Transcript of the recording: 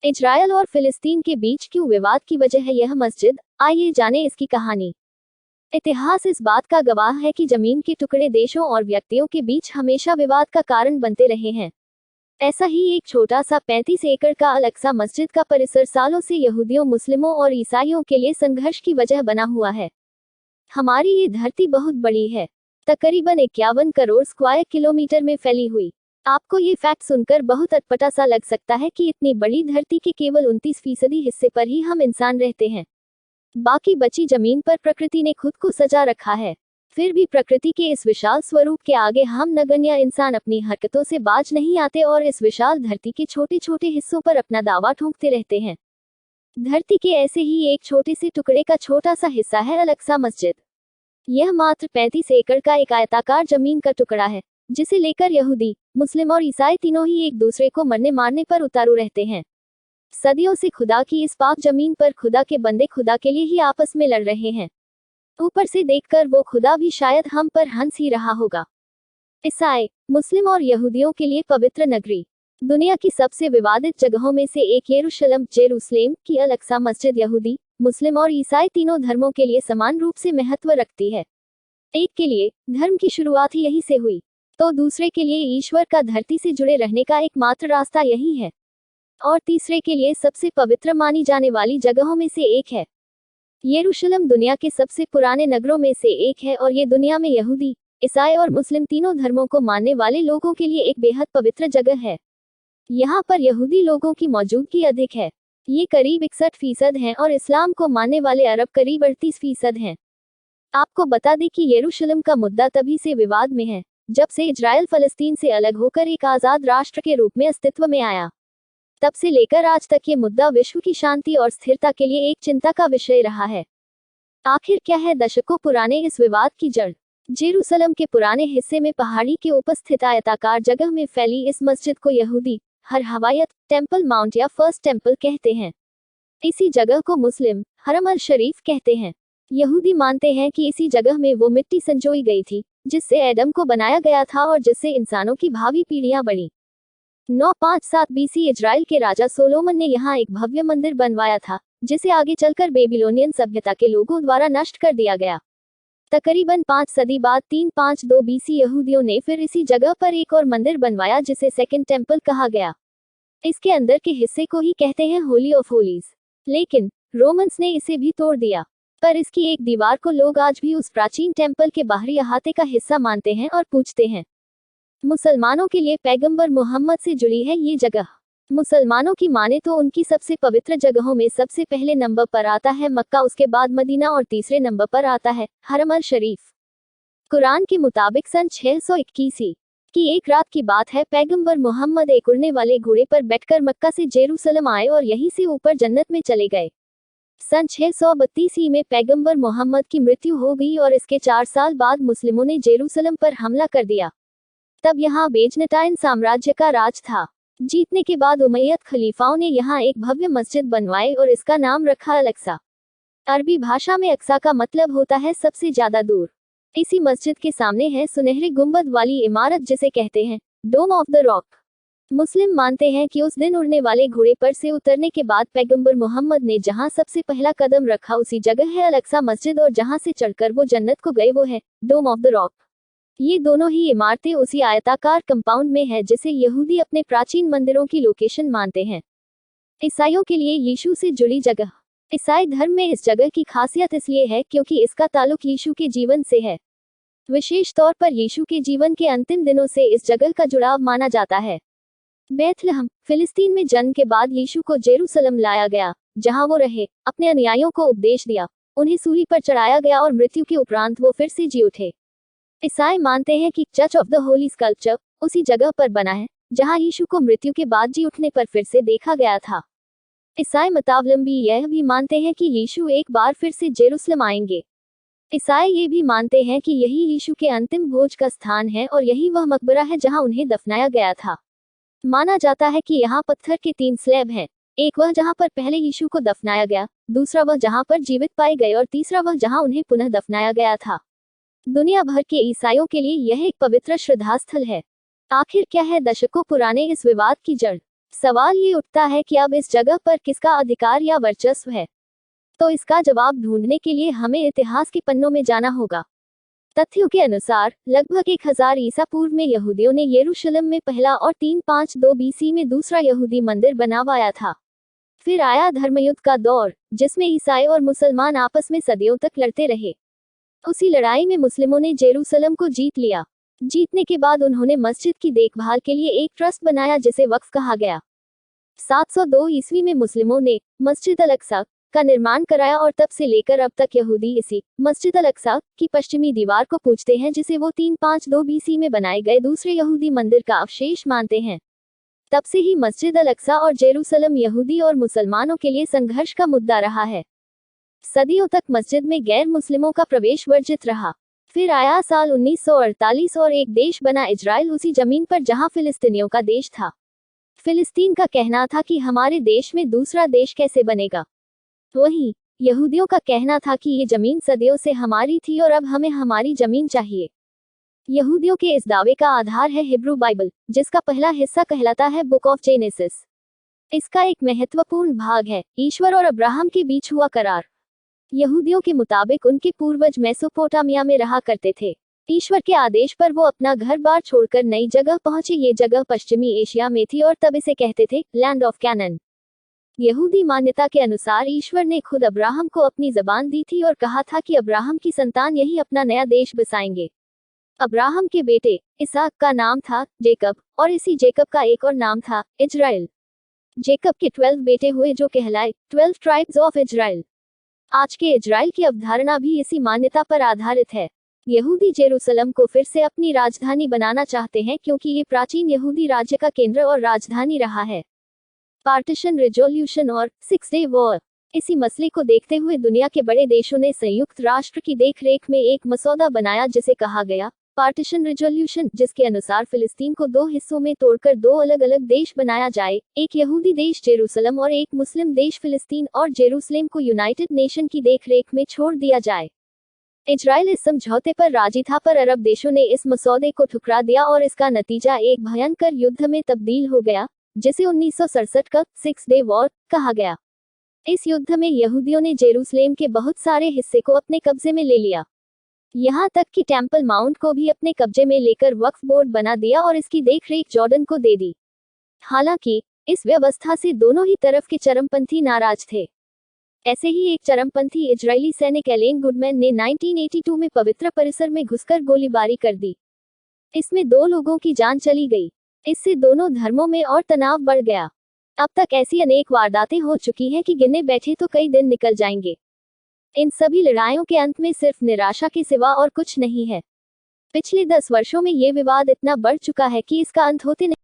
Israel और फिलिस्तीन के बीच क्यों विवाद की वजह है यह मस्जिद, आइए जानें इसकी कहानी। इतिहास इस बात का गवाह है कि जमीन के टुकड़े देशों और व्यक्तियों के बीच हमेशा विवाद का कारण बनते रहे हैं। ऐसा ही एक छोटा सा 35 एकड़ का अल-अक्सा मस्जिद का परिसर सालों से यहूदियों, मुस्लिमों और ईसाइयों के लिए संघर्ष की वजह बना हुआ है। हमारी ये धरती बहुत बड़ी है, तकरीबन 51 करोड़ स्क्वायर किलोमीटर में फैली हुई। आपको ये फैक्ट सुनकर बहुत अटपटा सा लग सकता है कि इतनी बड़ी धरती के केवल 29% हिस्से पर ही हम इंसान रहते हैं। बाकी बची जमीन पर प्रकृति ने खुद को सजा रखा है। फिर भी प्रकृति के इस विशाल स्वरूप के आगे हम नगण्य इंसान अपनी हरकतों से बाज नहीं आते और इस विशाल धरती के छोटे छोटे हिस्सों पर अपना दावा ठोंकते रहते हैं। धरती के ऐसे ही एक छोटे से टुकड़े का छोटा सा हिस्सा है अल-अक्सा मस्जिद। यह मात्र 35 एकड़ का एक आयताकार जमीन का टुकड़ा है, जिसे लेकर यहूदी, मुस्लिम और ईसाई तीनों ही एक दूसरे को मरने मारने पर उतारू रहते हैं। सदियों से खुदा की इस पाक जमीन पर खुदा के बंदे खुदा के लिए ही आपस में लड़ रहे हैं। ऊपर से देखकर वो खुदा भी शायद हम पर हंस ही रहा होगा। ईसाई, मुस्लिम और यहूदियों के लिए पवित्र नगरी। दुनिया की सबसे विवादित जगहों में से एक जेरूसलेम की अल-अक्सा मस्जिद यहूदी, मुस्लिम और ईसाई तीनों धर्मों के लिए समान रूप से महत्व रखती है। एक के लिए धर्म की शुरुआत ही यहीं से हुई, तो दूसरे के लिए ईश्वर का धरती से जुड़े रहने का एकमात्र रास्ता यही है, और तीसरे के लिए सबसे पवित्र मानी जाने वाली जगहों में से एक है। यरूशलेम दुनिया के सबसे पुराने नगरों में से एक है और ये दुनिया में यहूदी, ईसाई और मुस्लिम तीनों धर्मों को मानने वाले लोगों के लिए एक बेहद पवित्र जगह है। यहाँ पर यहूदी लोगों की मौजूदगी अधिक है, ये करीब 61% हैं और इस्लाम को मानने वाले अरब करीब 38% हैं। आपको बता दें कि यरूशलेम का मुद्दा तभी से विवाद में है जब से इजरायल फलस्तीन से अलग होकर एक आज़ाद राष्ट्र के रूप में अस्तित्व में आया। तब से लेकर आज तक ये मुद्दा विश्व की शांति और स्थिरता के लिए एक चिंता का विषय रहा है। आखिर क्या है दशकों पुराने इस विवाद की जड़? जेरूसलम के पुराने हिस्से में पहाड़ी के ऊपर स्थित आयताकार जगह में फैली इस मस्जिद को यहूदी हवायत टेम्पल माउंट या फर्स्ट टेम्पल कहते हैं। इसी जगह को मुस्लिम हरम अल शरीफ कहते हैं। यहूदी मानते हैं कि इसी जगह में वो मिट्टी संजोई गई थी जिससे एडम को बनाया गया था और जिससे इंसानों की भावी पीढ़ियां बढ़ी। 957 बीसी इजराइल के राजा सोलोमन ने यहाँ एक भव्य मंदिर बनवाया था, जिसे आगे चलकर बेबीलोनियन सभ्यता के लोगों द्वारा नष्ट कर दिया गया। तकरीबन 5 सदी बाद 352 बीसी यहूदियों ने फिर इसी जगह पर एक और मंदिर बनवाया जिसे सेकंड टेम्पल कहा गया। इसके अंदर के हिस्से को ही कहते हैं होली ऑफ होलीज, लेकिन रोमन्स ने इसे भी तोड़ दिया। पर इसकी एक दीवार को लोग आज भी उस प्राचीन टेम्पल के बाहरी अहाते का हिस्सा मानते हैं और पूजते हैं। मुसलमानों के लिए पैगंबर मोहम्मद से जुड़ी है ये जगह। मुसलमानों की माने तो उनकी सबसे पवित्र जगहों में सबसे पहले नंबर पर आता है मक्का, उसके बाद मदीना और तीसरे नंबर पर आता है हरम अल शरीफ। कुरान के मुताबिक सन 621 की एक रात की बात है, पैगंबर मोहम्मद एक उड़ने वाले घोड़े पर बैठकर मक्का से जेरूसलम आए और यहीं से ऊपर जन्नत में चले गए। सन 632 में पैगंबर मोहम्मद की मृत्यु हो गई और इसके 4 साल बाद मुस्लिमों ने जेरूसलम पर हमला कर दिया। तब यहाँ बेजनटाइन साम्राज्य का राज था। जीतने के बाद उमैयद खलीफाओं ने यहाँ एक भव्य मस्जिद बनवाई और इसका नाम रखा अल-अक्सा। अरबी भाषा में अक्सा का मतलब होता है सबसे ज्यादा दूर। इसी मस्जिद के सामने है सुनहरे गुंबद वाली इमारत जिसे कहते हैं डोम ऑफ द रॉक। मुस्लिम मानते हैं कि उस दिन उड़ने वाले घोड़े पर से उतरने के बाद पैगंबर मोहम्मद ने जहां सबसे पहला कदम रखा उसी जगह है अल-अक्सा मस्जिद, और जहां से चढ़कर वो जन्नत को गए वो है डोम ऑफ द रॉक। ये दोनों ही इमारतें उसी आयताकार कंपाउंड में है जिसे यहूदी अपने प्राचीन मंदिरों की लोकेशन मानते हैं। ईसाइयों के लिए यीशु से जुड़ी जगह। ईसाई धर्म में इस जगह की खासियत इसलिए है क्योंकि इसका ताल्लुक यीशु के जीवन से है। विशेष तौर पर यीशु के जीवन के अंतिम दिनों से इस जगह का जुड़ाव माना जाता है। बेथलहम, फिलिस्तीन में जन्म के बाद यीशु को जेरूसलम लाया गया, जहां वो रहे, अपने अनुयायियों को उपदेश दिया, उन्हें सूली पर चढ़ाया गया और मृत्यु के उपरांत वो फिर से जी उठे। ईसाई मानते हैं कि church of the Holi sculpture उसी जगह पर बना है जहां यीशु को मृत्यु के बाद जी उठने पर फिर से देखा गया था। ईसाई मतावलंबी यह भी मानते हैं कि यीशु एक बार फिर से जेरूसलम आएंगे। ईसाई ये भी मानते हैं कि यही यीशु के अंतिम भोज का स्थान है और यही वह मकबरा है जहां उन्हें दफनाया गया था। माना जाता है कि यहाँ पत्थर के 3 स्लैब हैं, एक वह जहाँ पर पहले यीशु को दफनाया गया, दूसरा वह जहाँ पर जीवित पाए गए और तीसरा वह जहाँ उन्हें पुनः दफनाया गया था। दुनिया भर के ईसाइयों के लिए यह एक पवित्र श्रद्धास्थल है। आखिर क्या है दशकों पुराने इस विवाद की जड़? सवाल ये उठता है कि अब इस जगह पर किसका अधिकार या वर्चस्व है। तो इसका जवाब ढूंढने के लिए हमें इतिहास के पन्नों में जाना होगा। तथ्यों के अनुसार लगभग 1000 ईसा पूर्व में यहूदियों ने यरूशलेम में पहला और 352 बीसी में दूसरा यहूदी मंदिर बनवाया था। फिर आया धर्मयुद्ध का दौर, जिसमें ईसाई और मुसलमान आपस में सदियों तक लड़ते रहे। उसी लड़ाई में मुस्लिमों ने जेरूसलम को जीत लिया। जीतने के बाद उन्होंने मस्जिद की देखभाल के लिए एक ट्रस्ट बनाया जिसे वक्फ कहा गया। 702 ईस्वी में मुस्लिमों ने मस्जिद अल-अक्सा का निर्माण कराया और तब से लेकर अब तक यहूदी इसी मस्जिद अल-अक्सा की पश्चिमी दीवार को पूजते हैं, जिसे वो 352 बीसी में बनाए गए दूसरे यहूदी मंदिर का अवशेष मानते हैं। तब से ही मस्जिद अल-अक्सा और जेरूसलम यहूदी और मुसलमानों के लिए संघर्ष का मुद्दा रहा है। सदियों तक मस्जिद में गैर मुस्लिमों का प्रवेश वर्जित रहा। फिर आया साल 1948 और एक देश बना इजराइल, उसी जमीन पर जहां फिलिस्तीनियों का देश था। फिलिस्तीन का कहना था कि हमारे देश में दूसरा देश कैसे बनेगा। वहीं यहूदियों का कहना था कि ये जमीन सदियों से हमारी थी और अब हमें हमारी जमीन चाहिए। यहूदियों के इस दावे का आधार है हिब्रू बाइबल, जिसका पहला हिस्सा कहलाता है बुक ऑफ जेनेसिस। इसका एक महत्वपूर्ण भाग है ईश्वर और अब्राहम के बीच हुआ करार। यहूदियों के मुताबिक उनके पूर्वज मेसोपोटामिया में रहा करते थे। ईश्वर के आदेश पर वो अपना घर बार छोड़कर नई जगह पहुंचे। ये जगह पश्चिमी एशिया में थी और तब इसे कहते थे लैंड ऑफ कैनन। यहूदी मान्यता के अनुसार ईश्वर ने खुद अब्राहम को अपनी जबान दी थी और कहा था कि अब्राहम की संतान यही अपना नया देश बसाएंगे। अब्राहम के बेटे इसहाक का नाम था जेकब और इसी जेकब का एक और नाम था इजराइल। जेकब के 12 बेटे हुए जो कहलाए 12 ट्राइब्स ऑफ इजराइल। आज के इजराइल की अवधारणा भी इसी मान्यता पर आधारित है। यहूदी जेरूसलम को फिर से अपनी राजधानी बनाना चाहते हैं क्योंकि ये प्राचीन यहूदी राज्य का केंद्र और राजधानी रहा है। पार्टीशन, रिजोल्यूशन और 6 डे वॉर, इसी मसले को देखते हुए दुनिया के बड़े देशों ने संयुक्त राष्ट्र की देखरेख में एक मसौदा बनाया जिसे कहा गया पार्टीशन रिजोल्यूशन, जिसके अनुसार फिलिस्तीन को 2 हिस्सों में तोड़कर 2 अलग अलग देश बनाया जाए, एक यहूदी देश जेरूसलम और एक मुस्लिम देश फिलिस्तीन, और जेरूसलम को यूनाइटेड नेशन की देखरेख में छोड़ दिया जाए। इजराइल इस समझौते पर राजी था, पर अरब देशों ने इस मसौदे को ठुकरा दिया और इसका नतीजा एक भयंकर युद्ध में तब्दील हो गया, जिसे 1967 का 6 डे वॉर कहा गया। इस युद्ध में यहूदियों ने जेरूसलम के बहुत सारे हिस्से को अपने कब्जे में ले लिया। यहाँ तक कि टेम्पल माउंट को भी अपने कब्जे में लेकर वक्फ बोर्ड बना दिया और इसकी देखरेख जॉर्डन को दे दी। हालांकि इस व्यवस्था से दोनों ही तरफ के चरमपंथी नाराज थे। ऐसे ही एक चरमपंथी इजरायली सैनिक एलेन गुडमैन ने 1982 में पवित्र परिसर में घुसकर गोलीबारी कर दी। इसमें 2 लोगों की जान चली गई। इससे दोनों धर्मों में और तनाव बढ़ गया। अब तक ऐसी अनेक वारदातें हो चुकी हैं कि गिने बैठे तो कई दिन निकल जाएंगे। इन सभी लड़ाइयों के अंत में सिर्फ निराशा के सिवा और कुछ नहीं है। पिछले 10 वर्षों में ये विवाद इतना बढ़ चुका है कि इसका अंत होते नहीं।